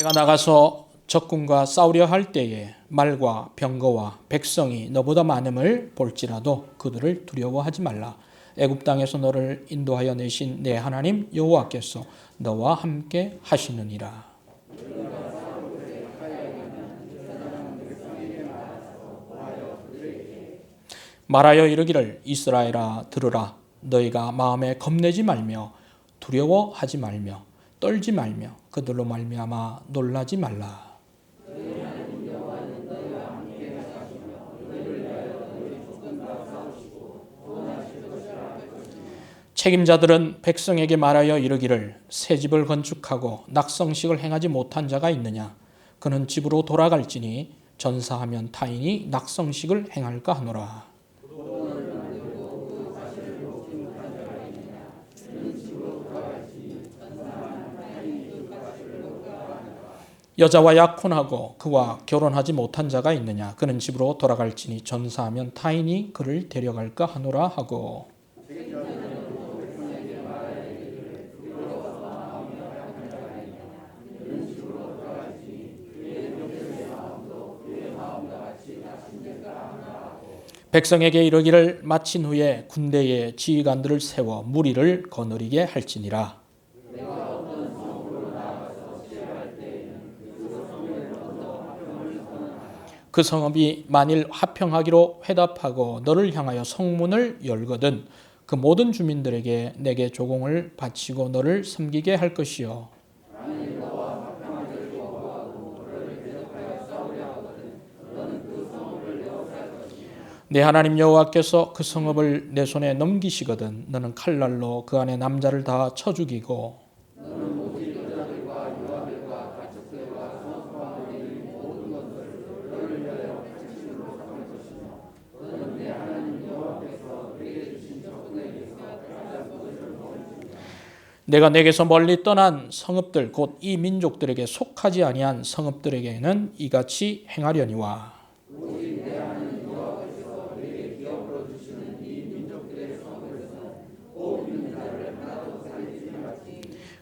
내가 나가서 적군과 싸우려 할 때에 말과 병거와 백성이 너보다 많음을 볼지라도 그들을 두려워하지 말라. 애굽 땅에서 너를 인도하여 내신 내 하나님 여호와께서 너와 함께 하시느니라. 말하여 이르기를 이스라엘아 들으라. 너희가 마음에 겁내지 말며 두려워하지 말며 떨지 말며 그들로 말미암아 놀라지 말라. 책임자들은 백성에게 말하여 이르기를 새 집을 건축하고 낙성식을 행하지 못한 자가 있느냐. 그는 집으로 돌아갈지니 전사하면 타인이 낙성식을 행할까 하노라. 여자와 약혼하고 그와 결혼하지 못한 자가 있느냐. 그는 집으로 돌아갈지니 전사하면 타인이 그를 데려갈까 하노라 하고. 백성에게 이르기를 마친 후에 군대에 지휘관들을 세워 무리를 거느리게 할지니라. 그 성읍이 만일 화평하기로 회답하고 너를 향하여 성문을 열거든 그 모든 주민들에게 내게 조공을 바치고 너를 섬기게 할 것이요. 내 하나님 여호와께서 그 성읍을 내 손에 넘기시거든 너는 칼날로 그 안에 남자를 다 쳐 죽이고 내가 내게서 멀리 떠난 성읍들 곧 이 민족들에게 속하지 아니한 성읍들에게는 이같이 행하려니와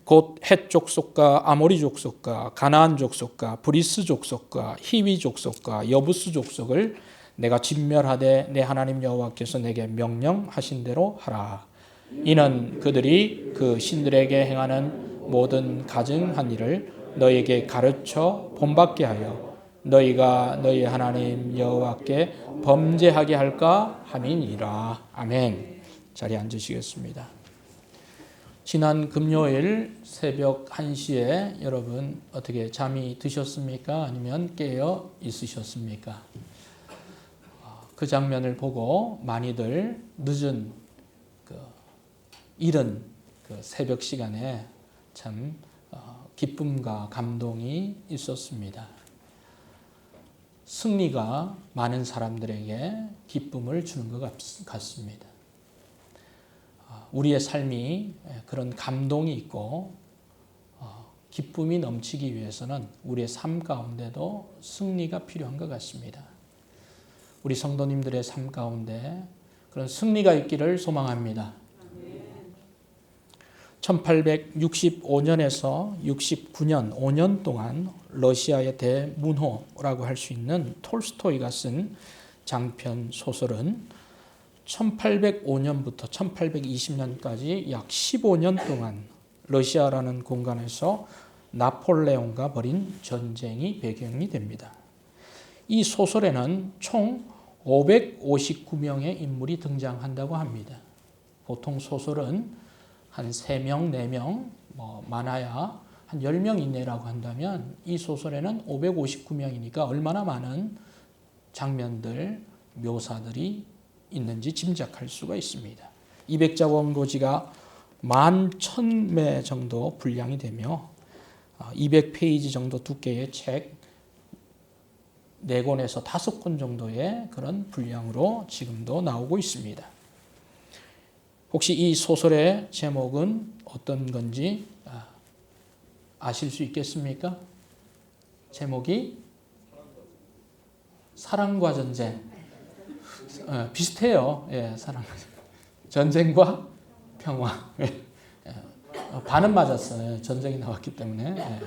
곧 헷 족속과 아모리 족속과 가나안 족속과 브리스 족속과 히위 족속과 여부스 족속을 내가 진멸하되 내 하나님 여호와께서 내게 명령하신 대로 하라. 이는 그들이 그 신들에게 행하는 모든 가증한 일을 너희에게 가르쳐 본받게 하여 너희가 너희 하나님 여호와께 범죄하게 할까 함이니라. 아멘. 자리에 앉으시겠습니다. 지난 금요일 새벽 1시에 여러분 어떻게 잠이 드셨습니까? 아니면 깨어 있으셨습니까? 그 장면을 보고 많이들 늦은 이른 새벽 시간에 참 기쁨과 감동이 있었습니다. 승리가 많은 사람들에게 기쁨을 주는 것 같습니다. 우리의 삶이 그런 감동이 있고 기쁨이 넘치기 위해서는 우리의 삶 가운데도 승리가 필요한 것 같습니다. 우리 성도님들의 삶 가운데 그런 승리가 있기를 소망합니다. 1865년에서 69년 5년 동안 러시아의 대문호라고 할 수 있는 톨스토이가 쓴 장편 소설은 1805년부터 1820년까지 약 15년 동안 러시아라는 공간에서 나폴레옹과 벌인 전쟁이 배경이 됩니다. 이 소설에는 총 559명의 인물이 등장한다고 합니다. 보통 소설은 한 3명, 4명, 많아야 한 10명 이내라고 한다면 이 소설에는 559명이니까 얼마나 많은 장면들, 묘사들이 있는지 짐작할 수가 있습니다. 200자 원고지가 11,000매 정도 분량이 되며 200페이지 정도 두께의 책 4권에서 5권 정도의 그런 분량으로 지금도 나오고 있습니다. 혹시 이 소설의 제목은 어떤 건지 아실 수 있겠습니까? 제목이 사랑과 전쟁. 비슷해요. 예, 사랑. 전쟁과 평화. 반은 맞았어요. 전쟁이 나왔기 때문에. 예.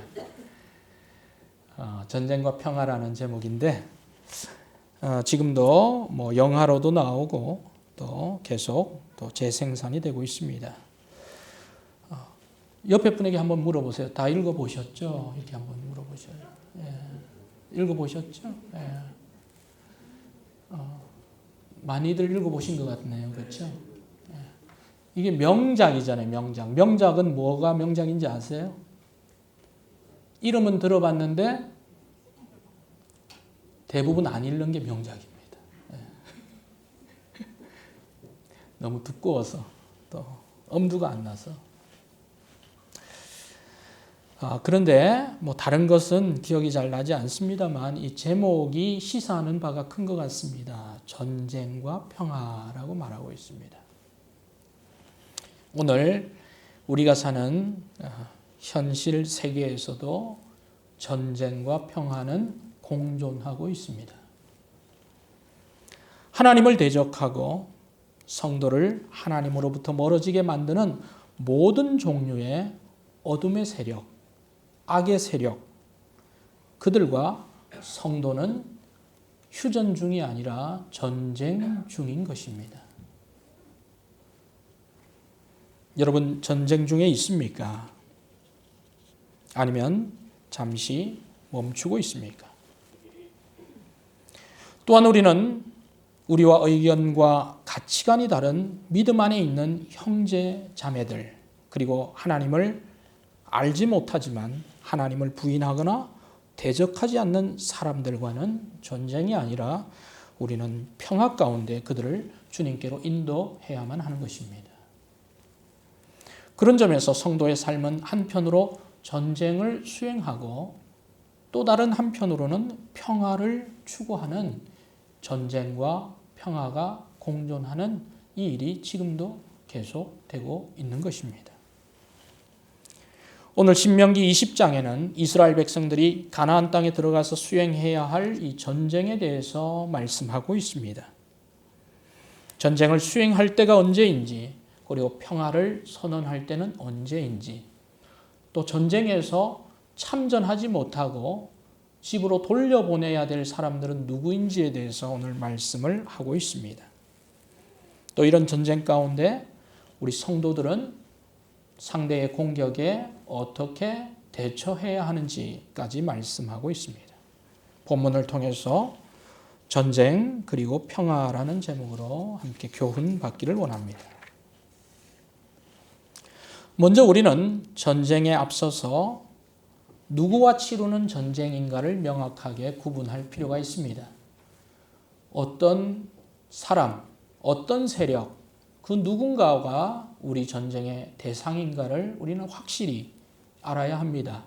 전쟁과 평화라는 제목인데 지금도 뭐 영화로도 나오고 또 계속 또 재생산이 되고 있습니다. 옆에 분에게 한번 물어보세요. 다 읽어보셨죠? 이렇게 한번 물어보셔요. 예. 읽어보셨죠? 예. 많이들 읽어보신 것 같네요. 그렇죠? 예. 이게 명작이잖아요. 명작. 명작은 뭐가 명작인지 아세요? 이름은 들어봤는데 대부분 안 읽는 게 명작입니다. 예. 너무 두꺼워서 또 엄두가 안 나서. 그런데 뭐 다른 것은 기억이 잘 나지 않습니다만 이 제목이 시사하는 바가 큰 것 같습니다. 전쟁과 평화라고 말하고 있습니다. 오늘 우리가 사는 현실 세계에서도 전쟁과 평화는 공존하고 있습니다. 하나님을 대적하고 성도를 하나님으로부터 멀어지게 만드는 모든 종류의 어둠의 세력, 악의 세력, 그들과 성도는 휴전 중이 아니라 전쟁 중인 것입니다. 여러분, 전쟁 중에 있습니까? 아니면 잠시 멈추고 있습니까? 또한 우리는 우리와 의견과 가치관이 다른 믿음 안에 있는 형제 자매들, 그리고 하나님을 알지 못하지만 하나님을 부인하거나 대적하지 않는 사람들과는 전쟁이 아니라 우리는 평화 가운데 그들을 주님께로 인도해야만 하는 것입니다. 그런 점에서 성도의 삶은 한편으로 전쟁을 수행하고 또 다른 한편으로는 평화를 추구하는 전쟁과 평화가 공존하는 이 일이 지금도 계속되고 있는 것입니다. 오늘 신명기 20장에는 이스라엘 백성들이 가나안 땅에 들어가서 수행해야 할 이 전쟁에 대해서 말씀하고 있습니다. 전쟁을 수행할 때가 언제인지, 그리고 평화를 선언할 때는 언제인지, 또 전쟁에서 참전하지 못하고 집으로 돌려보내야 될 사람들은 누구인지에 대해서 오늘 말씀을 하고 있습니다. 또 이런 전쟁 가운데 우리 성도들은 상대의 공격에 어떻게 대처해야 하는지까지 말씀하고 있습니다. 본문을 통해서 전쟁 그리고 평화라는 제목으로 함께 교훈 받기를 원합니다. 먼저 우리는 전쟁에 앞서서 누구와 치르는 전쟁인가를 명확하게 구분할 필요가 있습니다. 어떤 사람, 어떤 세력, 그 누군가가 우리 전쟁의 대상인가를 우리는 확실히 알아야 합니다.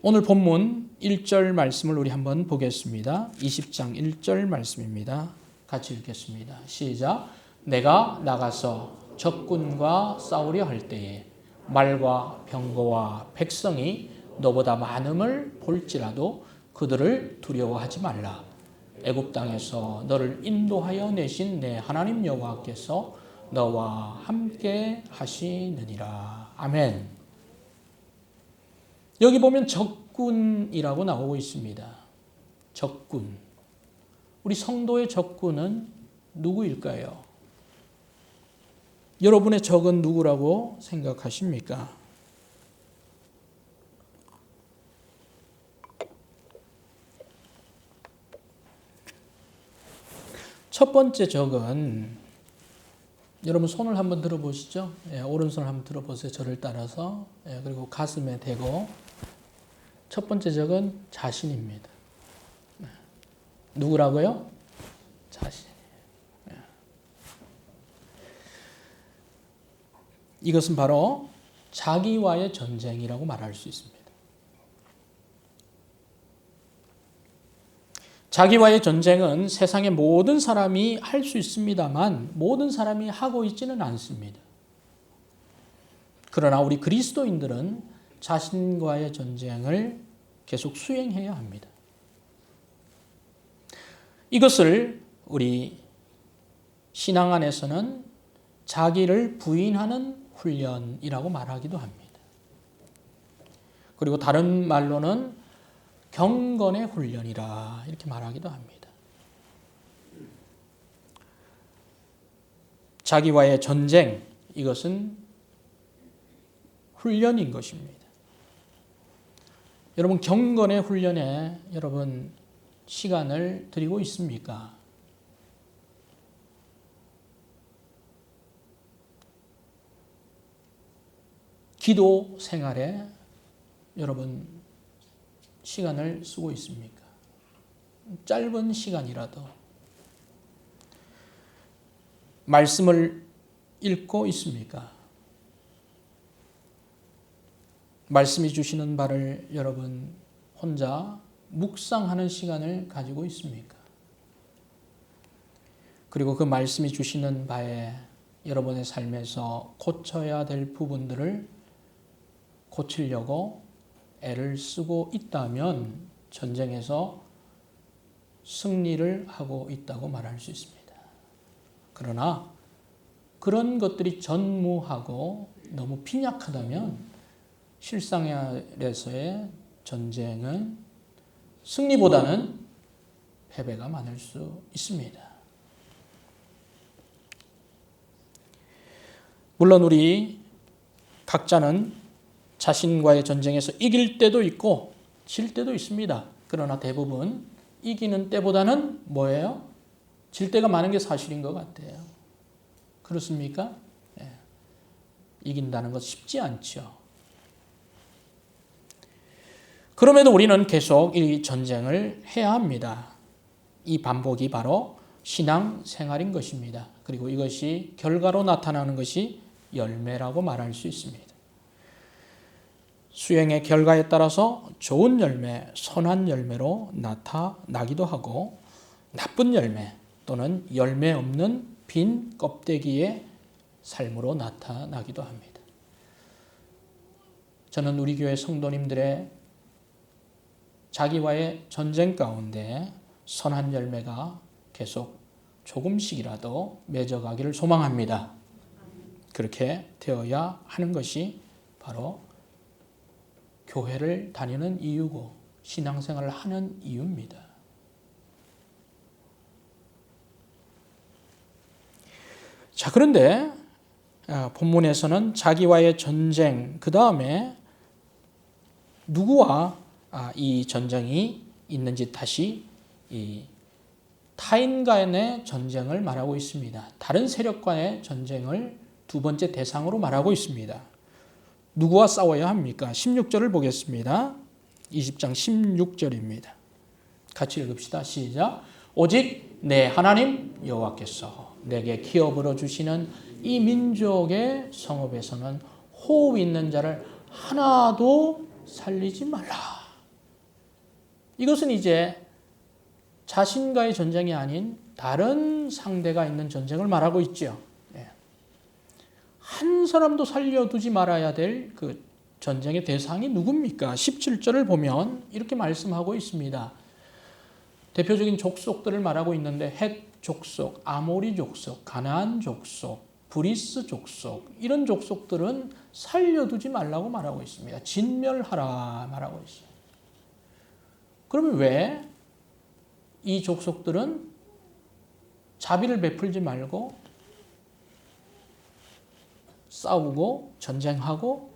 오늘 본문 1절 말씀을 우리 한번 보겠습니다. 20장 1절 말씀입니다. 같이 읽겠습니다. 시작. 내가 나가서 적군과 싸우려 할 때에 말과 병거와 백성이 너보다 많음을 볼지라도 그들을 두려워하지 말라. 애굽 땅에서 너를 인도하여 내신 내 하나님 여호와께서 너와 함께 하시느니라. 아멘. 여기 보면 적군이라고 나오고 있습니다. 적군. 우리 성도의 적군은 누구일까요? 여러분의 적은 누구라고 생각하십니까? 첫 번째 적은 여러분 손을 한번 들어보시죠. 오른손을 한번 들어보세요. 저를 따라서. 그리고 가슴에 대고 첫 번째 적은 자신입니다. 누구라고요? 자신. 이것은 바로 자기와의 전쟁이라고 말할 수 있습니다. 자기와의 전쟁은 세상의 모든 사람이 할 수 있습니다만 모든 사람이 하고 있지는 않습니다. 그러나 우리 그리스도인들은 자신과의 전쟁을 계속 수행해야 합니다. 이것을 우리 신앙 안에서는 자기를 부인하는 훈련이라고 말하기도 합니다. 그리고 다른 말로는 경건의 훈련이라 이렇게 말하기도 합니다. 자기와의 전쟁, 이것은 훈련인 것입니다. 여러분, 경건의 훈련에 여러분 시간을 들이고 있습니까? 기도 생활에 여러분 시간을 쓰고 있습니까? 짧은 시간이라도 말씀을 읽고 있습니까? 말씀이 주시는 바를 여러분 혼자 묵상하는 시간을 가지고 있습니까? 그리고 그 말씀이 주시는 바에 여러분의 삶에서 고쳐야 될 부분들을 고치려고 애를 쓰고 있다면 전쟁에서 승리를 하고 있다고 말할 수 있습니다. 그러나 그런 것들이 전무하고 너무 빈약하다면 실상에서의 전쟁은 승리보다는 패배가 많을 수 있습니다. 물론 우리 각자는 자신과의 전쟁에서 이길 때도 있고 질 때도 있습니다. 그러나 대부분 이기는 때보다는 뭐예요? 질 때가 많은 게 사실인 것 같아요. 그렇습니까? 네. 이긴다는 것 쉽지 않죠. 그럼에도 우리는 계속 이 전쟁을 해야 합니다. 이 반복이 바로 신앙 생활인 것입니다. 그리고 이것이 결과로 나타나는 것이 열매라고 말할 수 있습니다. 수행의 결과에 따라서 좋은 열매, 선한 열매로 나타나기도 하고 나쁜 열매 또는 열매 없는 빈 껍데기의 삶으로 나타나기도 합니다. 저는 우리 교회 성도님들의 자기와의 전쟁 가운데 선한 열매가 계속 조금씩이라도 맺어가기를 소망합니다. 그렇게 되어야 하는 것이 바로 교회를 다니는 이유고 신앙생활을 하는 이유입니다. 자, 그런데 본문에서는 자기와의 전쟁, 그 다음에 누구와 이 전쟁이 있는지 다시 이 타인 간의 전쟁을 말하고 있습니다. 다른 세력과의 전쟁을 두 번째 대상으로 말하고 있습니다. 누구와 싸워야 합니까? 16절을 보겠습니다. 20장 16절입니다. 같이 읽읍시다. 시작. 오직 내 하나님 여호와께서 내게 기업으로 주시는 이 민족의 성읍에서는 호흡 있는 자를 하나도 살리지 말라. 이것은 이제 자신과의 전쟁이 아닌 다른 상대가 있는 전쟁을 말하고 있죠. 한 사람도 살려두지 말아야 될 그 전쟁의 대상이 누굽니까? 17절을 보면 이렇게 말씀하고 있습니다. 대표적인 족속들을 말하고 있는데 헷 족속, 아모리 족속, 가나안 족속, 브리스 족속 이런 족속들은 살려두지 말라고 말하고 있습니다. 진멸하라 말하고 있어요. 그러면 왜 이 족속들은 자비를 베풀지 말고 싸우고 전쟁하고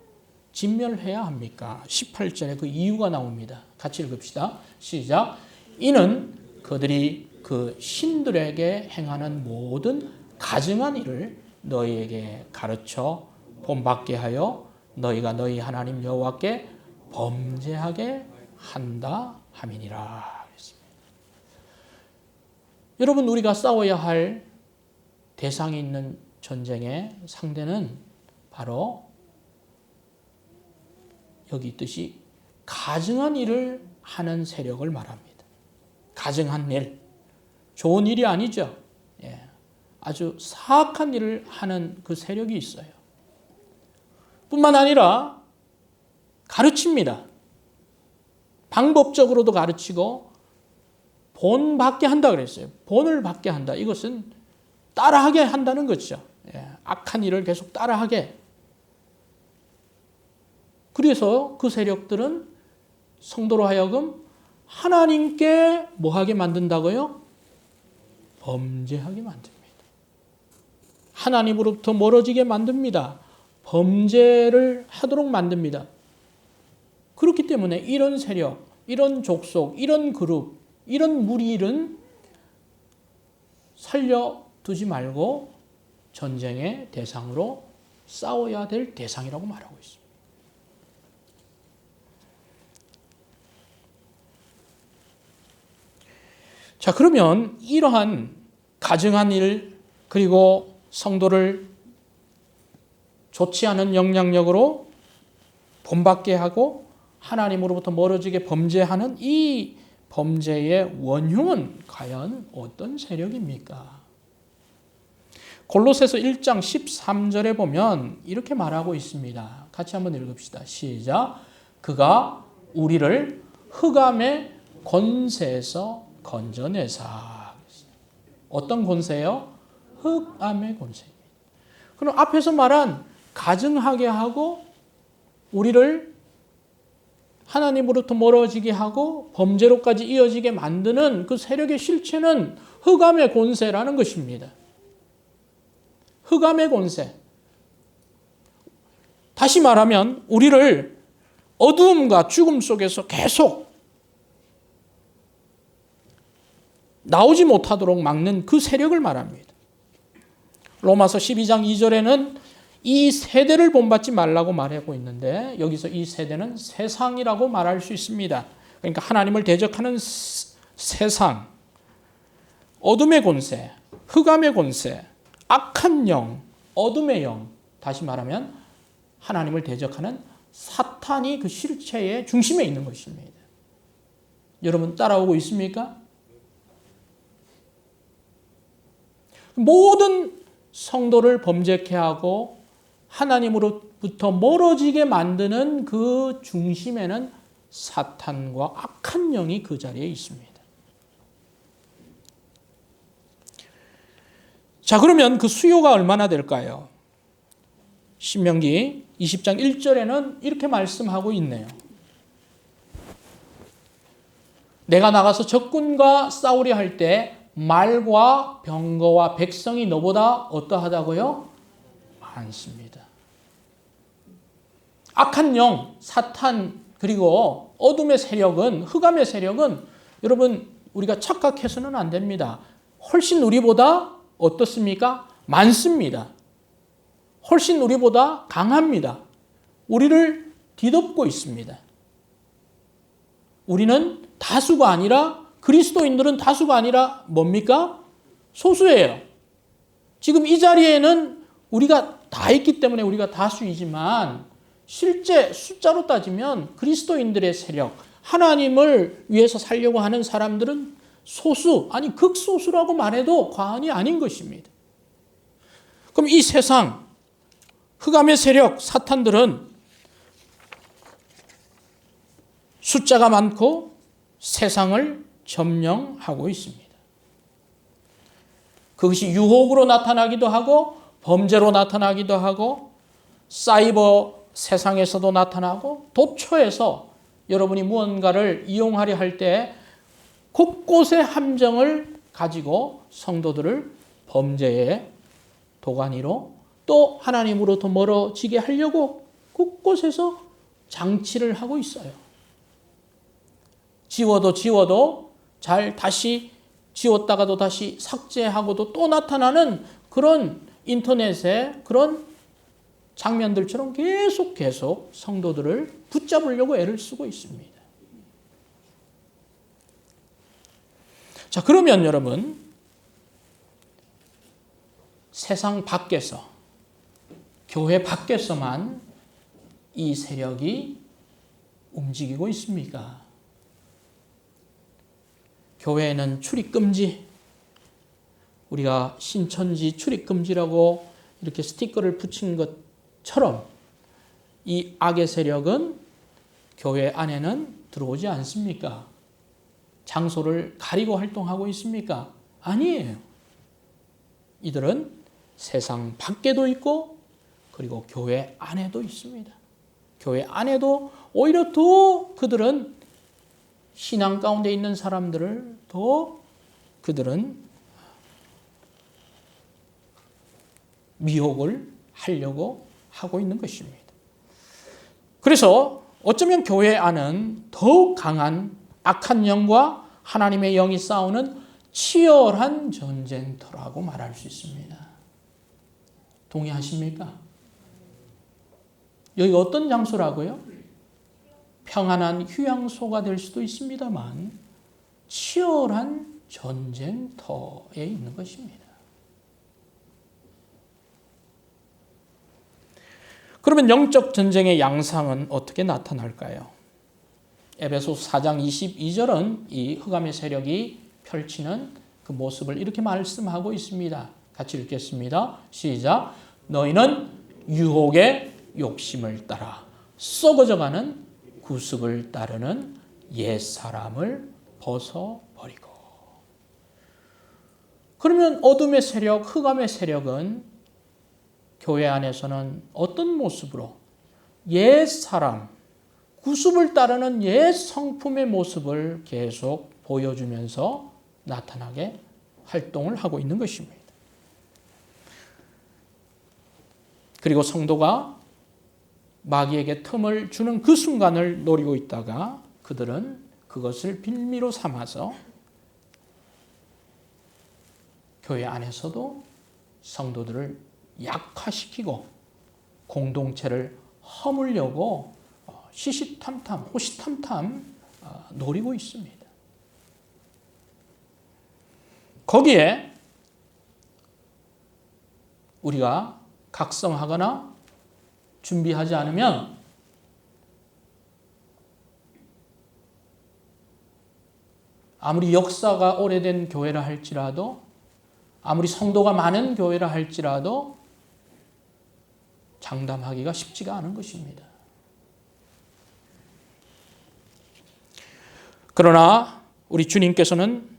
진멸해야 합니까? 18절에 그 이유가 나옵니다. 같이 읽읍시다. 시작. 이는 그들이 그 신들에게 행하는 모든 가증한 일을 너희에게 가르쳐 본받게 하여 너희가 너희 하나님 여호와께 범죄하게 한다 함이니라. 여러분, 우리가 싸워야 할 대상이 있는 전쟁의 상대는 바로 여기 있듯이 가증한 일을 하는 세력을 말합니다. 가증한 일, 좋은 일이 아니죠. 아주 사악한 일을 하는 그 세력이 있어요. 뿐만 아니라 가르칩니다. 방법적으로도 가르치고 본 받게 한다 그랬어요. 본을 받게 한다. 이것은 따라하게 한다는 거죠. 악한 일을 계속 따라하게. 그래서 그 세력들은 성도로 하여금 하나님께 뭐하게 만든다고요? 범죄하게 만듭니다. 하나님으로부터 멀어지게 만듭니다. 범죄를 하도록 만듭니다. 그렇기 때문에 이런 세력, 이런 족속, 이런 그룹, 이런 무리는 살려두지 말고 전쟁의 대상으로 싸워야 될 대상이라고 말하고 있습니다. 자, 그러면 이러한 가증한 일, 그리고 성도를 좋지 않은 영향력으로 본받게 하고 하나님으로부터 멀어지게 범죄하는 이 범죄의 원흉은 과연 어떤 세력입니까? 골로새서 1장 13절에 보면 이렇게 말하고 있습니다. 같이 한번 읽읍시다. 시작. 그가 우리를 흑암의 권세에서 건져내사. 어떤 권세요? 흑암의 권세입니다. 그럼 앞에서 말한 가증하게 하고 우리를 하나님으로부터 멀어지게 하고 범죄로까지 이어지게 만드는 그 세력의 실체는 흑암의 권세라는 것입니다. 흑암의 권세. 다시 말하면 우리를 어두움과 죽음 속에서 계속 나오지 못하도록 막는 그 세력을 말합니다. 로마서 12장 2절에는 이 세대를 본받지 말라고 말하고 있는데 여기서 이 세대는 세상이라고 말할 수 있습니다. 그러니까 하나님을 대적하는 세상, 어둠의 권세, 흑암의 권세, 악한 영, 어둠의 영, 다시 말하면 하나님을 대적하는 사탄이 그 실체의 중심에 있는 것입니다. 여러분 따라오고 있습니까? 모든 성도를 범죄케 하고 하나님으로부터 멀어지게 만드는 그 중심에는 사탄과 악한 영이 그 자리에 있습니다. 자, 그러면 그 수요가 얼마나 될까요? 신명기 20장 1절에는 이렇게 말씀하고 있네요. 내가 나가서 적군과 싸우려 할 때 말과 병거와 백성이 너보다 어떠하다고요? 많습니다. 악한 영, 사탄, 그리고 어둠의 세력은, 흑암의 세력은 여러분 우리가 착각해서는 안 됩니다. 훨씬 우리보다 어떻습니까? 많습니다. 훨씬 우리보다 강합니다. 우리를 뒤덮고 있습니다. 우리는 다수가 아니라, 그리스도인들은 다수가 아니라 뭡니까? 소수예요. 지금 이 자리에는 우리가 다 있기 때문에 우리가 다수이지만 실제 숫자로 따지면 그리스도인들의 세력, 하나님을 위해서 살려고 하는 사람들은 소수, 아니 극소수라고 말해도 과언이 아닌 것입니다. 그럼 이 세상, 흑암의 세력, 사탄들은 숫자가 많고 세상을 점령하고 있습니다. 그것이 유혹으로 나타나기도 하고 범죄로 나타나기도 하고 사이버 세상에서도 나타나고 도처에서 여러분이 무언가를 이용하려 할 때 곳곳에 함정을 가지고 성도들을 범죄의 도가니로 또 하나님으로부터 멀어지게 하려고 곳곳에서 장치를 하고 있어요. 지워도 잘 다시 지웠다가도 다시 삭제하고도 또 나타나는 그런 인터넷의 그런 장면들처럼 계속 성도들을 붙잡으려고 애를 쓰고 있습니다. 자, 그러면 여러분, 세상 밖에서, 교회 밖에서만 이 세력이 움직이고 있습니까? 교회에는 출입금지, 우리가 신천지 출입금지라고 이렇게 스티커를 붙인 것처럼 이 악의 세력은 교회 안에는 들어오지 않습니까? 장소를 가리고 활동하고 있습니까? 아니에요. 이들은 세상 밖에도 있고 그리고 교회 안에도 있습니다. 교회 안에도 오히려 더 그들은 신앙 가운데 있는 사람들을 더 그들은 미혹을 하려고 하고 있는 것입니다. 그래서 어쩌면 교회 안은 더욱 강한 악한 영과 하나님의 영이 싸우는 치열한 전쟁터라고 말할 수 있습니다. 동의하십니까? 여기 어떤 장소라고요? 평안한 휴양소가 될 수도 있습니다만 치열한 전쟁터에 있는 것입니다. 그러면 영적 전쟁의 양상은 어떻게 나타날까요? 에베소서 4장 22절은 이 흑암의 세력이 펼치는 그 모습을 이렇게 말씀하고 있습니다. 같이 읽겠습니다. 시작. 너희는 유혹의 욕심을 따라 썩어져가는 구습을 따르는 옛사람을 벗어버리고. 그러면 어둠의 세력, 흑암의 세력은 교회 안에서는 어떤 모습으로 옛사람, 구습을 따르는 옛 성품의 모습을 계속 보여주면서 나타나게 활동을 하고 있는 것입니다. 그리고 성도가 마귀에게 틈을 주는 그 순간을 노리고 있다가 그들은 그것을 빌미로 삼아서 교회 안에서도 성도들을 약화시키고 공동체를 허물려고 시시탐탐, 호시탐탐 노리고 있습니다. 거기에 우리가 각성하거나 준비하지 않으면 아무리 역사가 오래된 교회라 할지라도 아무리 성도가 많은 교회라 할지라도 장담하기가 쉽지가 않은 것입니다. 그러나 우리 주님께서는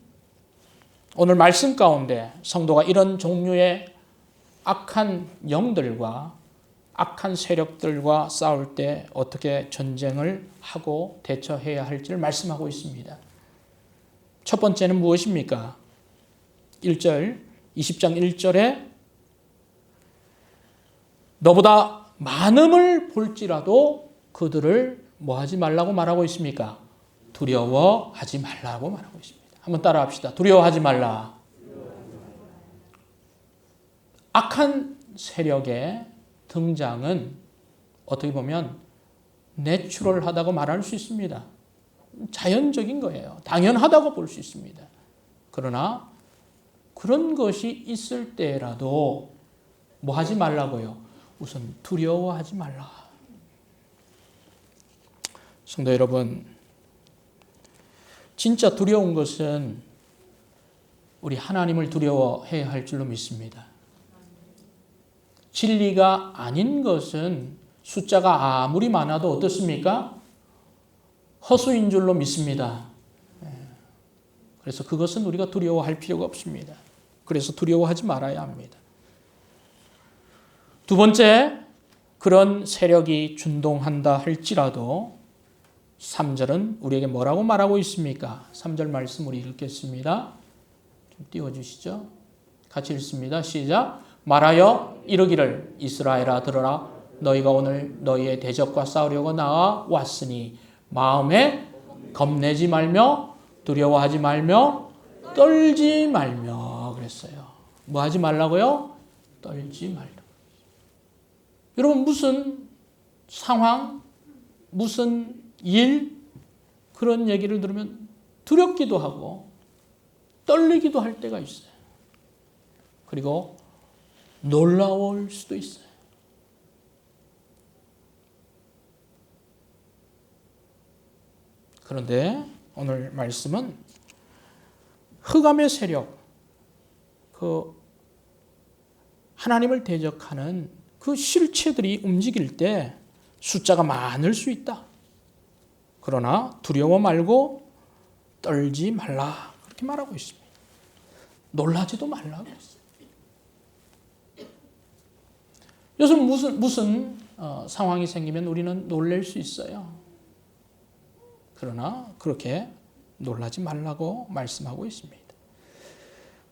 오늘 말씀 가운데 성도가 이런 종류의 악한 영들과 악한 세력들과 싸울 때 어떻게 전쟁을 하고 대처해야 할지를 말씀하고 있습니다. 첫 번째는 무엇입니까? 1절, 20장 1절에 너보다 많음을 볼지라도 그들을 뭐하지 말라고 말하고 있습니까? 두려워하지 말라고 말하고 있습니다. 한번 따라합시다. 두려워하지 말라. 악한 세력의 등장은 어떻게 보면 내추럴하다고 말할 수 있습니다. 자연적인 거예요. 당연하다고 볼 수 있습니다. 그러나 그런 것이 있을 때라도 뭐 하지 말라고요? 우선 두려워하지 말라. 성도 여러분, 진짜 두려운 것은 우리 하나님을 두려워해야 할 줄로 믿습니다. 진리가 아닌 것은 숫자가 아무리 많아도 어떻습니까? 허수인 줄로 믿습니다. 그래서 그것은 우리가 두려워할 필요가 없습니다. 그래서 두려워하지 말아야 합니다. 두 번째, 그런 세력이 준동한다 할지라도 3절은 우리에게 뭐라고 말하고 있습니까? 3절 말씀 우리 읽겠습니다. 좀 띄워주시죠. 같이 읽습니다. 시작. 말하여 이르기를 이스라엘아 들어라. 너희가 오늘 너희의 대적과 싸우려고 나와 왔으니 마음에 겁내지 말며 두려워하지 말며 떨지 말며 그랬어요. 뭐 하지 말라고요? 떨지 말라. 여러분 무슨 상황, 무슨 일 그런 얘기를 들으면 두렵기도 하고 떨리기도 할 때가 있어요. 그리고 놀라울 수도 있어요. 그런데 오늘 말씀은 흑암의 세력, 그 하나님을 대적하는 그 실체들이 움직일 때 숫자가 많을 수 있다. 그러나 두려워 말고 떨지 말라. 그렇게 말하고 있습니다. 놀라지도 말라고 했어요. 요즘 무슨 상황이 생기면 우리는 놀랄 수 있어요. 그러나 그렇게 놀라지 말라고 말씀하고 있습니다.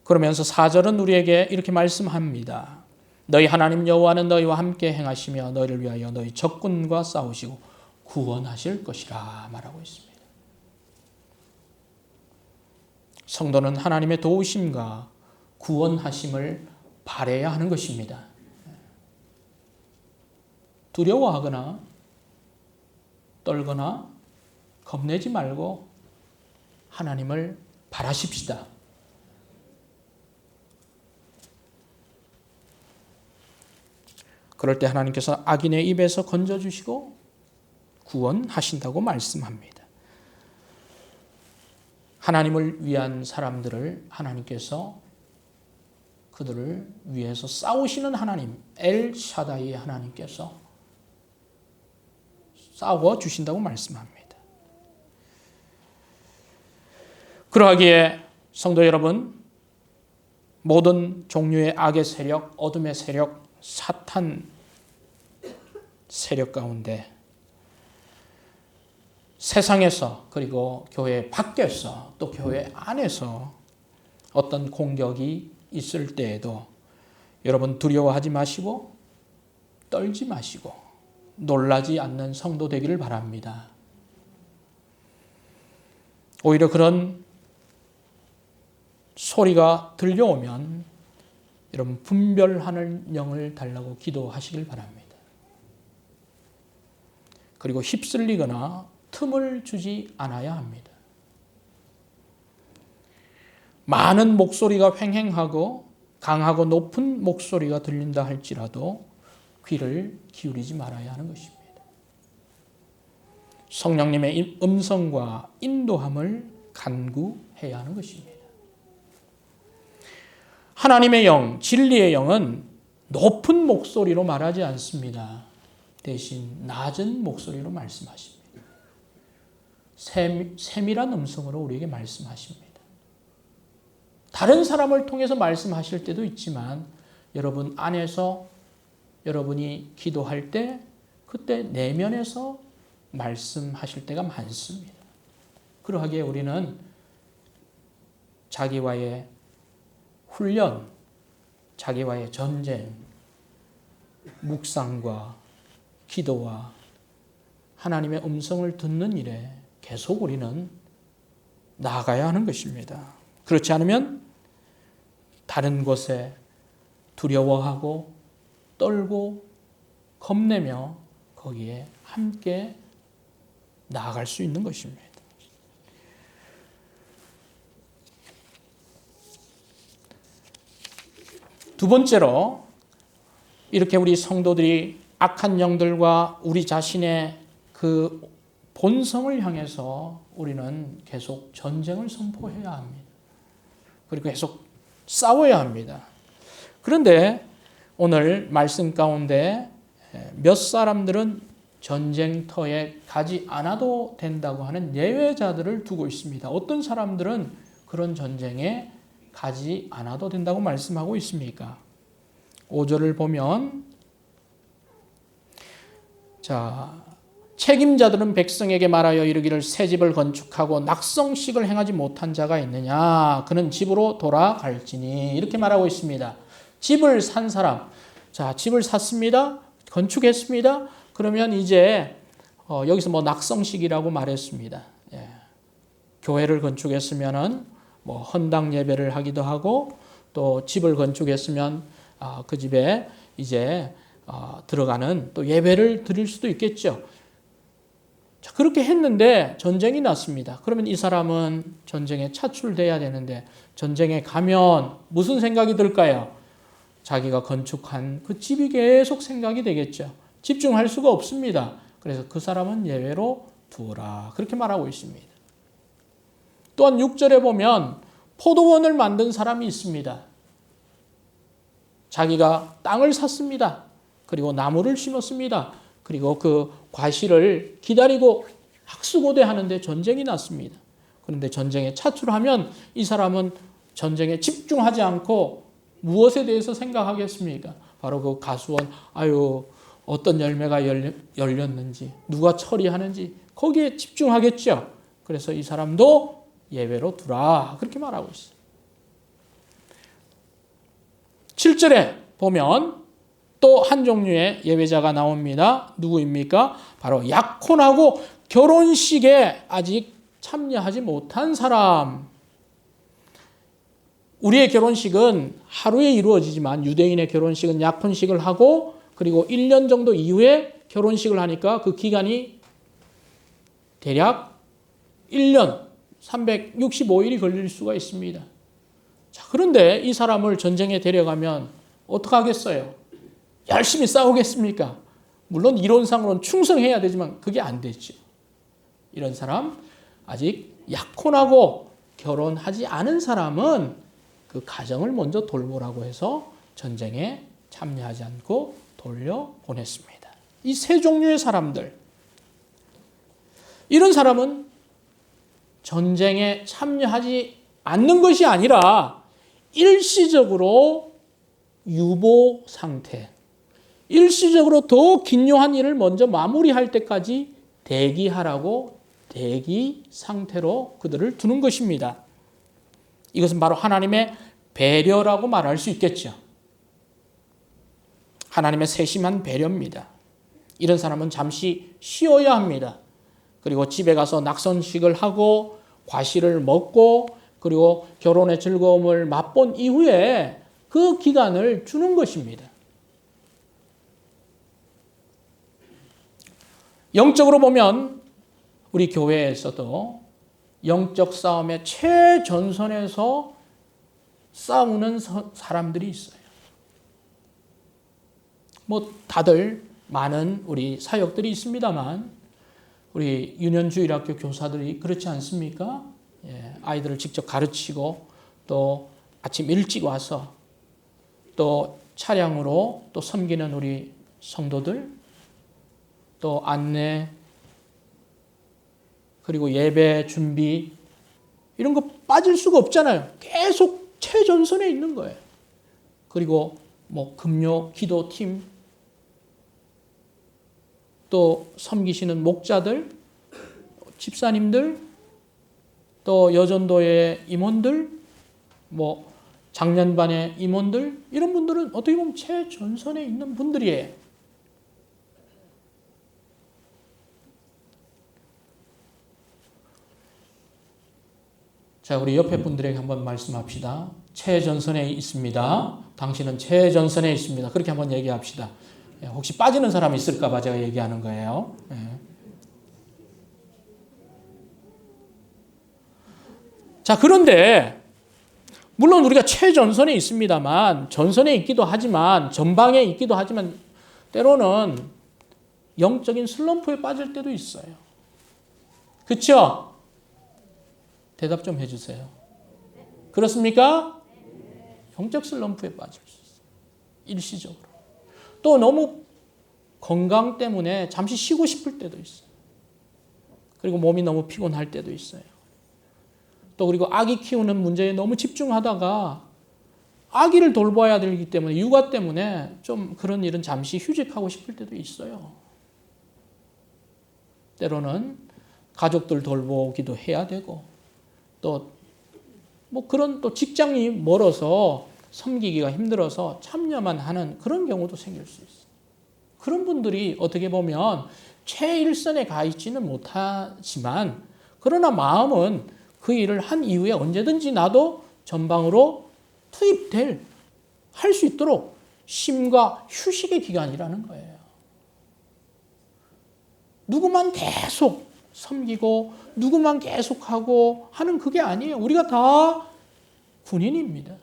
그러면서 4절은 우리에게 이렇게 말씀합니다. 너희 하나님 여호와는 너희와 함께 행하시며 너희를 위하여 너희 적군과 싸우시고 구원하실 것이라 말하고 있습니다. 성도는 하나님의 도우심과 구원하심을 바라야 하는 것입니다. 두려워하거나 떨거나 겁내지 말고 하나님을 바라십시다. 그럴 때 하나님께서 악인의 입에서 건져주시고 구원하신다고 말씀합니다. 하나님을 위한 사람들을 하나님께서 그들을 위해서 싸우시는 하나님, 엘샤다이의 하나님께서 싸워 주신다고 말씀합니다. 그러하기에 성도 여러분, 모든 종류의 악의 세력, 어둠의 세력, 사탄 세력 가운데 세상에서 그리고 교회 밖에서 또 교회 안에서 어떤 공격이 있을 때에도 여러분 두려워하지 마시고 떨지 마시고 놀라지 않는 성도 되기를 바랍니다. 오히려 그런 소리가 들려오면 여러분 분별하는 영을 달라고 기도하시길 바랍니다. 그리고 휩쓸리거나 틈을 주지 않아야 합니다. 많은 목소리가 횡행하고 강하고 높은 목소리가 들린다 할지라도 귀를 기울이지 말아야 하는 것입니다. 성령님의 음성과 인도함을 간구해야 하는 것입니다. 하나님의 영, 진리의 영은 높은 목소리로 말하지 않습니다. 대신 낮은 목소리로 말씀하십니다. 세밀한 음성으로 우리에게 말씀하십니다. 다른 사람을 통해서 말씀하실 때도 있지만 여러분 안에서 여러분이 기도할 때 그때 내면에서 말씀하실 때가 많습니다. 그러하기에 우리는 자기와의 훈련, 자기와의 전쟁, 묵상과 기도와 하나님의 음성을 듣는 일에 계속 우리는 나아가야 하는 것입니다. 그렇지 않으면 다른 곳에 두려워하고 떨고 겁내며 거기에 함께 나아갈 수 있는 것입니다. 두 번째로 이렇게 우리 성도들이 악한 영들과 우리 자신의 그 본성을 향해서 우리는 계속 전쟁을 선포해야 합니다. 그리고 계속 싸워야 합니다. 그런데 오늘 말씀 가운데 몇 사람들은 전쟁터에 가지 않아도 된다고 하는 예외자들을 두고 있습니다. 어떤 사람들은 그런 전쟁에 가지 않아도 된다고 말씀하고 있습니까? 5절을 보면 책임자들은 백성에게 말하여 이르기를 새 집을 건축하고 낙성식을 행하지 못한 자가 있느냐? 그는 집으로 돌아갈지니 이렇게 말하고 있습니다. 집을 산 사람, 집을 샀습니다. 건축했습니다. 그러면 이제 여기서 낙성식이라고 말했습니다. 교회를 건축했으면은 헌당 예배를 하기도 하고 또 집을 건축했으면 그 집에 이제 들어가는 또 예배를 드릴 수도 있겠죠. 그렇게 했는데 전쟁이 났습니다. 그러면 이 사람은 전쟁에 차출돼야 되는데 전쟁에 가면 무슨 생각이 들까요? 자기가 건축한 그 집이 계속 생각이 되겠죠. 집중할 수가 없습니다. 그래서 그 사람은 예외로 두어라. 그렇게 말하고 있습니다. 또한 6절에 보면 포도원을 만든 사람이 있습니다. 자기가 땅을 샀습니다. 그리고 나무를 심었습니다. 그리고 그 과실을 기다리고 학수고대하는데 전쟁이 났습니다. 그런데 전쟁에 차출하면 이 사람은 전쟁에 집중하지 않고 무엇에 대해서 생각하겠습니까? 바로 그 가수원, 어떤 열매가 열렸는지, 누가 처리하는지 거기에 집중하겠죠. 그래서 이 사람도 예외로 두라 그렇게 말하고 있어요. 7절에 보면 또 한 종류의 예외자가 나옵니다. 누구입니까? 바로 약혼하고 결혼식에 아직 참여하지 못한 사람. 우리의 결혼식은 하루에 이루어지지만 유대인의 결혼식은 약혼식을 하고 그리고 1년 정도 이후에 결혼식을 하니까 그 기간이 대략 1년 365일이 걸릴 수가 있습니다. 자, 그런데 이 사람을 전쟁에 데려가면 어떡하겠어요? 열심히 싸우겠습니까? 물론 이론상으로는 충성해야 되지만 그게 안 되죠. 이런 사람, 아직 약혼하고 결혼하지 않은 사람은 그 가정을 먼저 돌보라고 해서 전쟁에 참여하지 않고 돌려보냈습니다. 이 세 종류의 사람들, 이런 사람은 전쟁에 참여하지 않는 것이 아니라 일시적으로 유보 상태, 일시적으로 더 긴요한 일을 먼저 마무리할 때까지 대기하라고 대기 상태로 그들을 두는 것입니다. 이것은 바로 하나님의 배려라고 말할 수 있겠죠. 하나님의 세심한 배려입니다. 이런 사람은 잠시 쉬어야 합니다. 그리고 집에 가서 낙선식을 하고 과실을 먹고 그리고 결혼의 즐거움을 맛본 이후에 그 기간을 주는 것입니다. 영적으로 보면 우리 교회에서도 영적 싸움의 최전선에서 싸우는 사람들이 있어요. 뭐 다들 많은 우리 사역들이 있습니다만 우리 유년주일학교 교사들이 그렇지 않습니까? 예, 아이들을 직접 가르치고 또 아침 일찍 와서 또 차량으로 또 섬기는 우리 성도들, 또 안내, 그리고 예배 준비, 이런 거 빠질 수가 없잖아요. 계속 최전선에 있는 거예요. 그리고 뭐 금요 기도팀, 또 섬기시는 목자들, 집사님들, 또 여전도의 임원들, 뭐 작년반의 임원들, 이런 분들은 어떻게 보면 최전선에 있는 분들이에요. 자, 우리 옆에 분들에게 한번 말씀합시다. 최전선에 있습니다. 당신은 최전선에 있습니다. 그렇게 한번 얘기합시다. 혹시 빠지는 사람이 있을까 봐 제가 얘기하는 거예요. 자, 그런데 물론 우리가 최전선에 있습니다만, 전선에 있기도 하지만, 전방에 있기도 하지만 때로는 영적인 슬럼프에 빠질 때도 있어요. 그렇죠? 대답 좀 해주세요. 그렇습니까? 영적 슬럼프에 빠질 수 있어요. 일시적으로. 또 너무 건강 때문에 잠시 쉬고 싶을 때도 있어요. 그리고 몸이 너무 피곤할 때도 있어요. 또 그리고 아기 키우는 문제에 너무 집중하다가 아기를 돌봐야 되기 때문에 육아 때문에 좀 그런 일은 잠시 휴직하고 싶을 때도 있어요. 때로는 가족들 돌보기도 해야 되고 또 뭐 그런 또 직장이 멀어서 섬기기가 힘들어서 참여만 하는 그런 경우도 생길 수 있어요. 그런 분들이 어떻게 보면 최일선에 가 있지는 못하지만 그러나 마음은 그 일을 한 이후에 언제든지 나도 전방으로 할 수 있도록 쉼과 휴식의 기간이라는 거예요. 누구만 계속 섬기고 누구만 계속하고 하는 그게 아니에요. 우리가 다 군인입니다.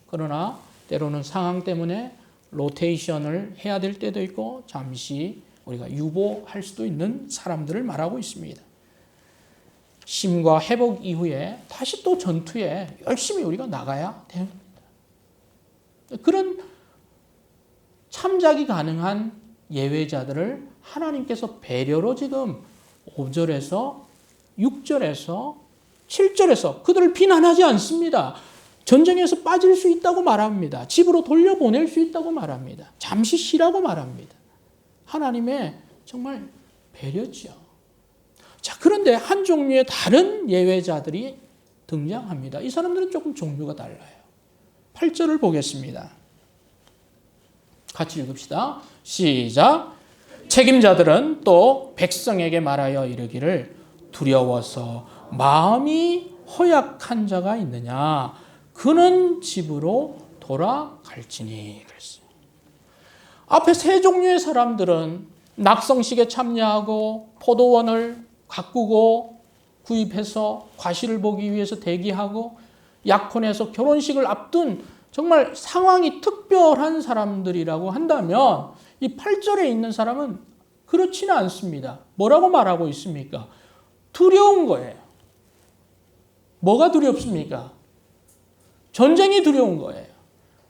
그러나 때로는 상황 때문에 로테이션을 해야 될 때도 있고 잠시 우리가 유보할 수도 있는 사람들을 말하고 있습니다. 쉼과 회복 이후에 다시 또 전투에 열심히 우리가 나가야 됩니다. 그런 참작이 가능한 예외자들을 하나님께서 배려로 지금 5절에서 6절에서 7절에서 그들을 비난하지 않습니다. 전쟁에서 빠질 수 있다고 말합니다. 집으로 돌려보낼 수 있다고 말합니다. 잠시 쉬라고 말합니다. 하나님의 정말 배려죠. 자, 그런데 한 종류의 다른 예외자들이 등장합니다. 이 사람들은 조금 종류가 달라요. 8절을 보겠습니다. 같이 읽읍시다. 시작. 책임자들은 또 백성에게 말하여 이르기를 두려워서 마음이 허약한 자가 있느냐 그는 집으로 돌아갈지니 그랬어요. 앞에 세 종류의 사람들은 낙성식에 참여하고 포도원을 가꾸고 구입해서 과실을 보기 위해서 대기하고 약혼해서 결혼식을 앞둔 정말 상황이 특별한 사람들이라고 한다면 이 8절에 있는 사람은 그렇지는 않습니다. 뭐라고 말하고 있습니까? 두려운 거예요. 뭐가 두렵습니까? 전쟁이 두려운 거예요.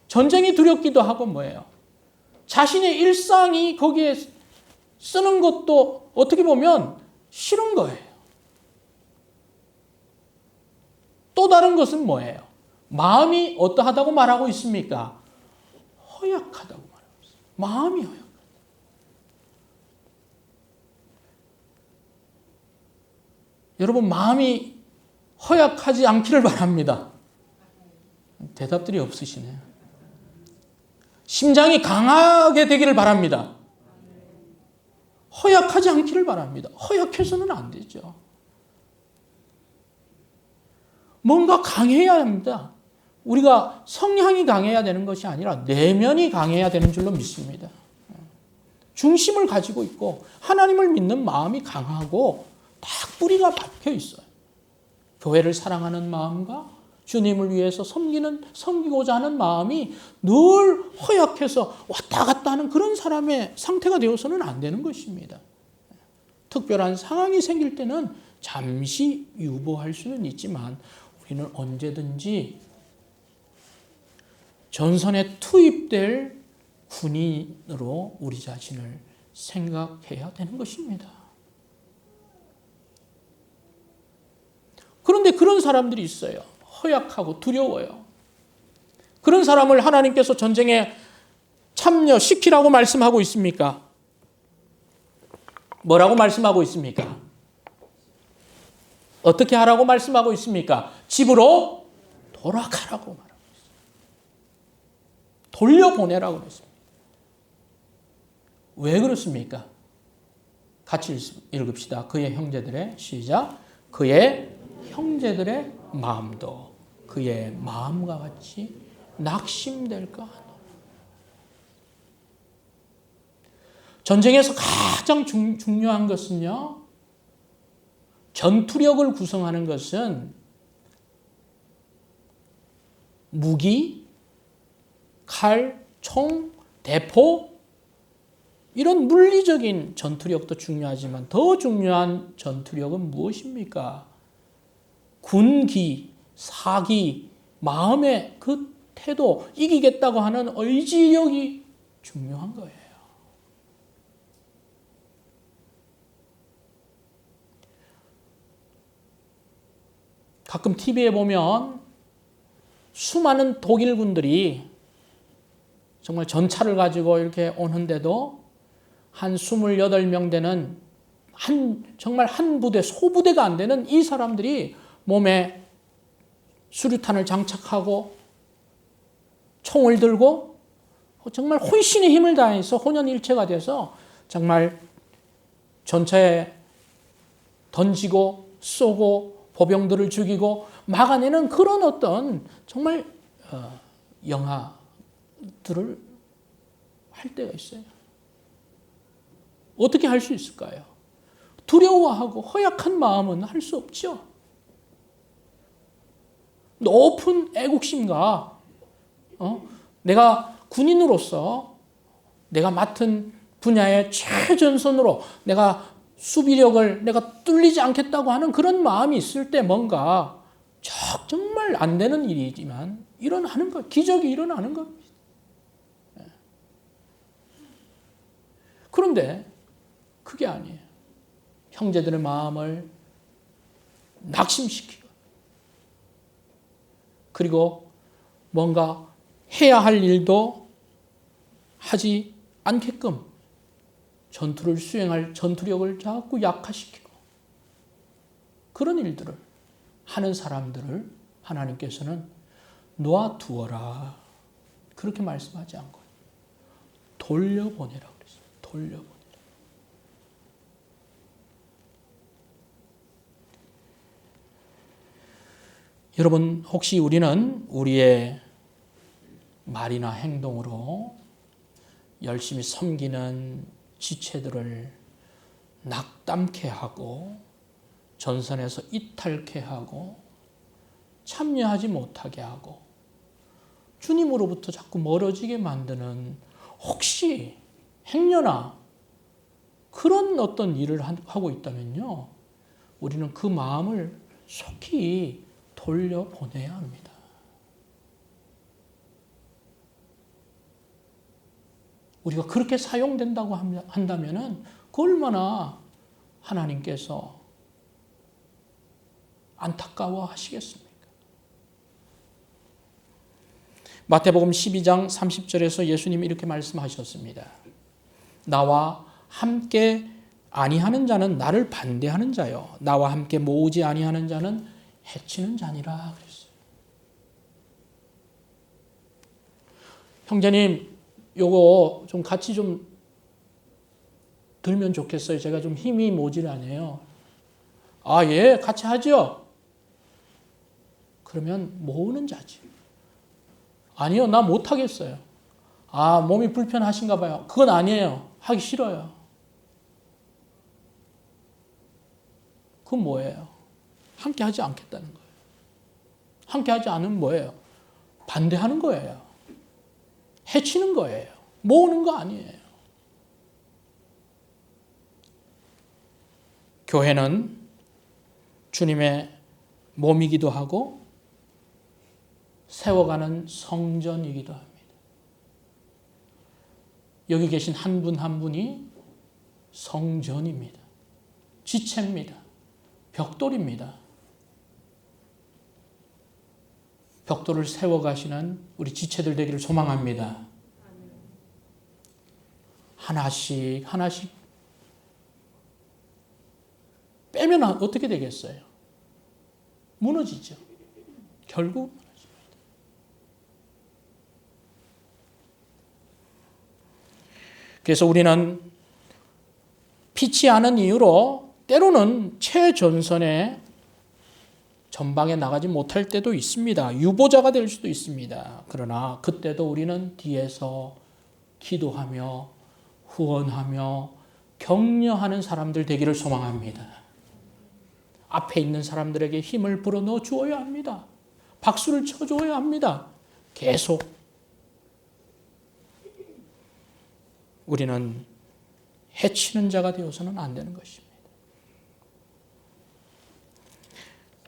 전쟁이 두렵기도 하고 뭐예요? 자신의 일상이 거기에 쓰는 것도 어떻게 보면 싫은 거예요. 또 다른 것은 뭐예요? 마음이 어떠하다고 말하고 있습니까? 허약하다고 말하고 있어요. 마음이 허약하다. 여러분 마음이 허약하지 않기를 바랍니다. 대답들이 없으시네요. 심장이 강하게 되기를 바랍니다. 허약하지 않기를 바랍니다. 허약해서는 안 되죠. 뭔가 강해야 합니다. 우리가 성향이 강해야 되는 것이 아니라 내면이 강해야 되는 줄로 믿습니다. 중심을 가지고 있고 하나님을 믿는 마음이 강하고 딱 뿌리가 박혀 있어요. 교회를 사랑하는 마음과 주님을 위해서 섬기고자 하는 마음이 늘 허약해서 왔다 갔다 하는 그런 사람의 상태가 되어서는 안 되는 것입니다. 특별한 상황이 생길 때는 잠시 유보할 수는 있지만 우리는 언제든지 전선에 투입될 군인으로 우리 자신을 생각해야 되는 것입니다. 그런데 그런 사람들이 있어요. 허약하고 두려워요. 그런 사람을 하나님께서 전쟁에 참여시키라고 말씀하고 있습니까? 뭐라고 말씀하고 있습니까? 어떻게 하라고 말씀하고 있습니까? 집으로 돌아가라고 말하고 있습니다. 돌려보내라고 했습니다. 왜 그렇습니까? 같이 읽읍시다. 그의 형제들의 시작. 그의 형제들의 마음도 그의 마음과 같이 낙심될까 하노라. 전쟁에서 가장 중요한 것은요. 전투력을 구성하는 것은 무기, 칼, 총, 대포 이런 물리적인 전투력도 중요하지만 더 중요한 전투력은 무엇입니까? 군기, 사기, 마음의 그 태도, 이기겠다고 하는 의지력이 중요한 거예요. 가끔 TV에 보면 수많은 독일군들이 정말 전차를 가지고 이렇게 오는데도 한 28명 되는 정말 한 부대, 소부대가 안 되는 이 사람들이 몸에 수류탄을 장착하고 총을 들고 정말 혼신의 힘을 다해서 혼연일체가 돼서 정말 전차에 던지고 쏘고 보병들을 죽이고 막아내는 그런 어떤 정말 영화들을 할 때가 있어요. 어떻게 할 수 있을까요? 두려워하고 허약한 마음은 할 수 없죠. 높은 애국심과 내가 군인으로서 내가 맡은 분야의 최전선으로 내가 수비력을 내가 뚫리지 않겠다고 하는 그런 마음이 있을 때 뭔가 정말 안 되는 일이지만 일어나는 것, 기적이 일어나는 겁니다. 그런데 그게 아니에요. 형제들의 마음을 낙심시키고 그리고 뭔가 해야 할 일도 하지 않게끔 전투를 수행할 전투력을 자꾸 약화시키고 그런 일들을 하는 사람들을 하나님께서는 놓아두어라 그렇게 말씀하지 않고 돌려보내라 그랬어요. 돌려보내라. 여러분 혹시 우리는 우리의 말이나 행동으로 열심히 섬기는 지체들을 낙담케 하고 전선에서 이탈케 하고 참여하지 못하게 하고 주님으로부터 자꾸 멀어지게 만드는 혹시 행여나 그런 어떤 일을 하고 있다면요. 우리는 그 마음을 속히 돌려보내야 합니다. 우리가 그렇게 사용된다고 한다면 그 얼마나 하나님께서 안타까워 하시겠습니까? 마태복음 12장 30절에서 예수님이 이렇게 말씀하셨습니다. 나와 함께 아니하는 자는 나를 반대하는 자요. 나와 함께 모으지 아니하는 자는 해치는 자니라 그랬어요. 형제님, 요거 좀 같이 좀 들면 좋겠어요. 제가 좀 힘이 모자라네요. 아, 예, 같이 하죠. 그러면 모으는 자지. 아니요, 나 못하겠어요. 아, 몸이 불편하신가 봐요. 그건 아니에요. 하기 싫어요. 그건 뭐예요? 함께 하지 않겠다는 거예요. 함께 하지 않으면 뭐예요? 반대하는 거예요. 해치는 거예요. 모으는 거 아니에요. 교회는 주님의 몸이기도 하고 세워가는 성전이기도 합니다. 여기 계신 한 분 한 분이 성전입니다. 지체입니다. 벽돌입니다. 벽돌을 세워가시는 우리 지체들 되기를 소망합니다. 하나씩 하나씩 빼면 어떻게 되겠어요? 무너지죠. 결국 무너집니다. 그래서 우리는 피치 않은 이유로 때로는 최전선에 전방에 나가지 못할 때도 있습니다. 유보자가 될 수도 있습니다. 그러나 그때도 우리는 뒤에서 기도하며 후원하며 격려하는 사람들 되기를 소망합니다. 앞에 있는 사람들에게 힘을 불어넣어 주어야 합니다. 박수를 쳐줘야 합니다. 계속 우리는 해치는 자가 되어서는 안 되는 것입니다.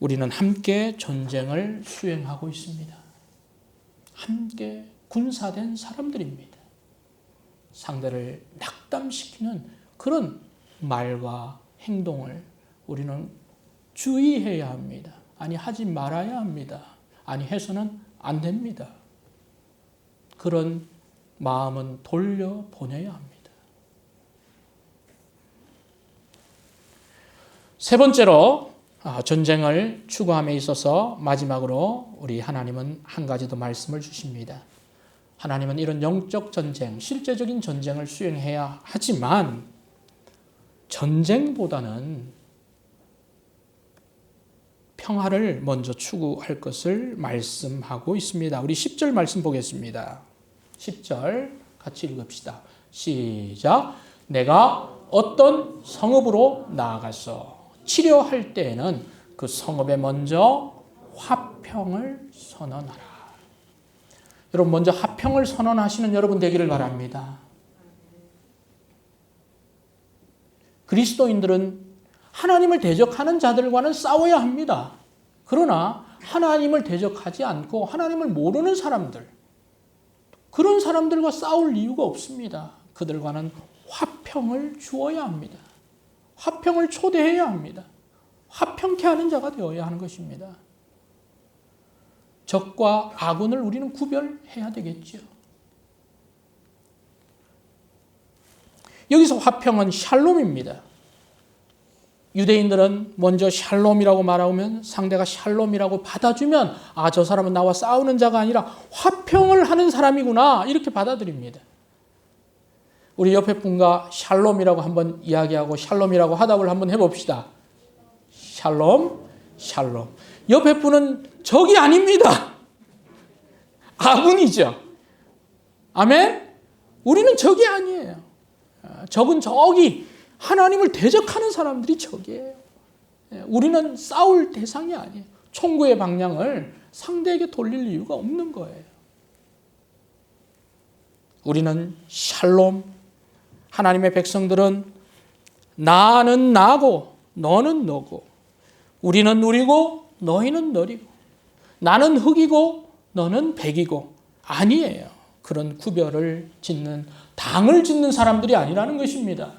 우리는 함께 전쟁을 수행하고 있습니다. 함께 군사된 사람들입니다. 상대를 낙담시키는 그런 말과 행동을 우리는 주의해야 합니다. 아니, 하지 말아야 합니다. 아니, 해서는 안 됩니다. 그런 마음은 돌려보내야 합니다. 세 번째로 전쟁을 추구함에 있어서 마지막으로 우리 하나님은 한 가지 더 말씀을 주십니다. 하나님은 이런 영적 전쟁, 실제적인 전쟁을 수행해야 하지만 전쟁보다는 평화를 먼저 추구할 것을 말씀하고 있습니다. 우리 10절 말씀 보겠습니다. 10절 같이 읽읍시다. 시작. 내가 어떤 성읍으로 나아가서 치료할 때에는 그 성읍에 먼저 화평을 선언하라. 여러분, 먼저 화평을 선언하시는 여러분 되기를 바랍니다. 그리스도인들은 하나님을 대적하는 자들과는 싸워야 합니다. 그러나 하나님을 대적하지 않고 하나님을 모르는 사람들, 그런 사람들과 싸울 이유가 없습니다. 그들과는 화평을 주어야 합니다. 화평을 초대해야 합니다. 화평케 하는 자가 되어야 하는 것입니다. 적과 아군을 우리는 구별해야 되겠죠. 여기서 화평은 샬롬입니다. 유대인들은 먼저 샬롬이라고 말하면 상대가 샬롬이라고 받아주면 저 사람은 나와 싸우는 자가 아니라 화평을 하는 사람이구나 이렇게 받아들입니다. 우리 옆에 분과 샬롬이라고 한번 이야기하고 샬롬이라고 화답을 한번 해봅시다. 샬롬, 샬롬. 옆에 분은 적이 아닙니다. 아군이죠. 아멘? 우리는 적이 아니에요. 적은 적이 하나님을 대적하는 사람들이 적이에요. 우리는 싸울 대상이 아니에요. 총구의 방향을 상대에게 돌릴 이유가 없는 거예요. 우리는 샬롬. 하나님의 백성들은 나는 나고 너는 너고 우리는 우리고 너희는 너리고 나는 흑이고 너는 백이고 아니에요. 그런 구별을 짓는 당을 짓는 사람들이 아니라는 것입니다.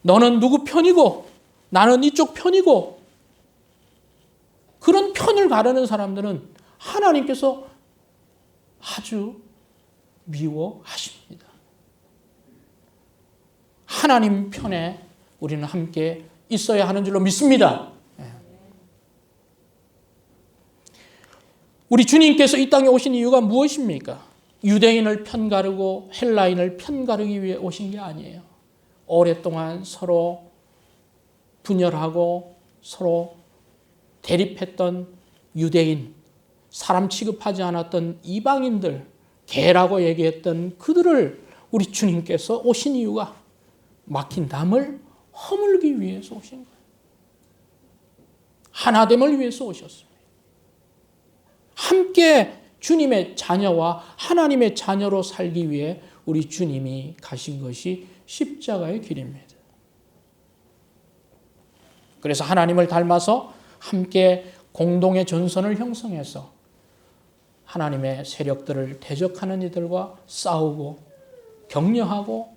너는 누구 편이고 나는 이쪽 편이고 그런 편을 가르는 사람들은 하나님께서 아주 미워하십니다. 하나님 편에 우리는 함께 있어야 하는 줄로 믿습니다. 우리 주님께서 이 땅에 오신 이유가 무엇입니까? 유대인을 편가르고 헬라인을 편가르기 위해 오신 게 아니에요. 오랫동안 서로 분열하고 서로 대립했던 유대인, 사람 취급하지 않았던 이방인들, 개라고 얘기했던 그들을 우리 주님께서 오신 이유가 막힌 담을 허물기 위해서 오신 거예요. 하나됨을 위해서 오셨습니다. 함께 주님의 자녀와 하나님의 자녀로 살기 위해 우리 주님이 가신 것이 십자가의 길입니다. 그래서 하나님을 닮아서 함께 공동의 전선을 형성해서 하나님의 세력들을 대적하는 이들과 싸우고 격려하고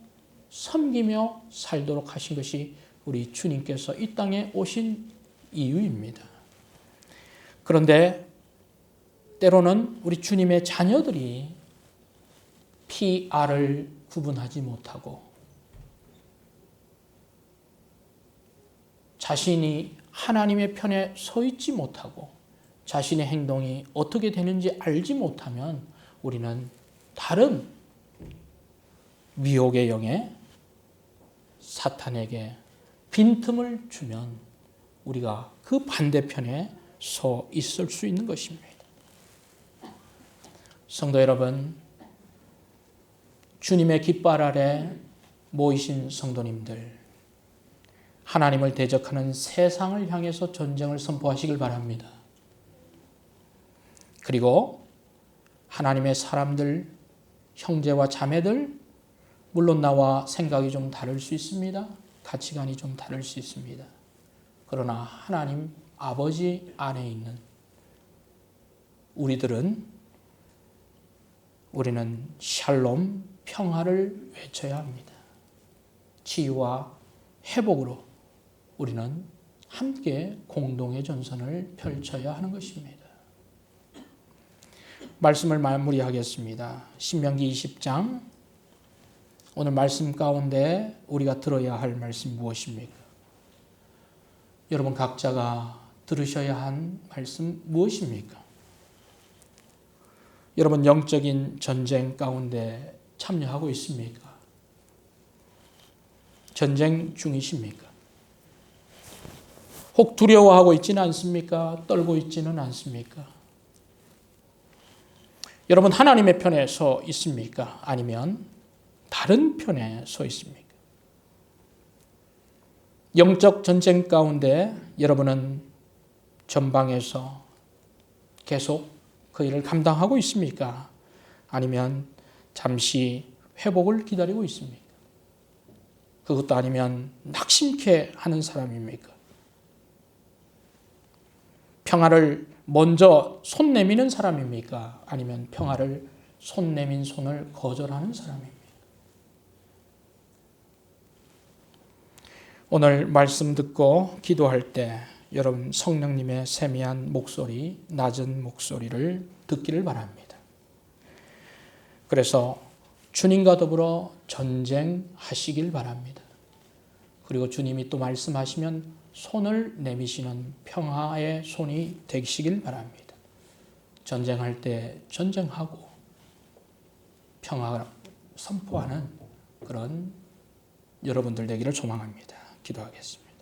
섬기며 살도록 하신 것이 우리 주님께서 이 땅에 오신 이유입니다. 그런데 때로는 우리 주님의 자녀들이 피, 알을 구분하지 못하고 자신이 하나님의 편에 서 있지 못하고 자신의 행동이 어떻게 되는지 알지 못하면 우리는 다른 미혹의 영에 사탄에게 빈틈을 주면 우리가 그 반대편에 서 있을 수 있는 것입니다. 성도 여러분, 주님의 깃발 아래 모이신 성도님들, 하나님을 대적하는 세상을 향해서 전쟁을 선포하시길 바랍니다. 그리고 하나님의 사람들, 형제와 자매들, 물론 나와 생각이 좀 다를 수 있습니다. 가치관이 좀 다를 수 있습니다. 그러나 하나님 아버지 안에 있는 우리는 샬롬, 평화를 외쳐야 합니다. 치유와 회복으로 우리는 함께 공동의 전선을 펼쳐야 하는 것입니다. 말씀을 마무리하겠습니다. 신명기 20장, 오늘 말씀 가운데 우리가 들어야 할 말씀 무엇입니까? 여러분 각자가 들으셔야 한 말씀 무엇입니까? 여러분 영적인 전쟁 가운데 참여하고 있습니까? 전쟁 중이십니까? 혹 두려워하고 있지는 않습니까? 떨고 있지는 않습니까? 여러분 하나님의 편에 서 있습니까? 아니면 다른 편에 서 있습니까? 영적 전쟁 가운데 여러분은 전방에서 계속 그 일을 감당하고 있습니까? 아니면 잠시 회복을 기다리고 있습니까? 그것도 아니면 낙심케 하는 사람입니까? 평화를 먼저 손 내미는 사람입니까? 아니면 평화를 손 내민 손을 거절하는 사람입니까? 오늘 말씀 듣고 기도할 때 여러분 성령님의 세미한 목소리, 낮은 목소리를 듣기를 바랍니다. 그래서 주님과 더불어 전쟁하시길 바랍니다. 그리고 주님이 또 말씀하시면 손을 내미시는 평화의 손이 되시길 바랍니다. 전쟁할 때 전쟁하고 평화를 선포하는 그런 여러분들 되기를 소망합니다. 기도하겠습니다.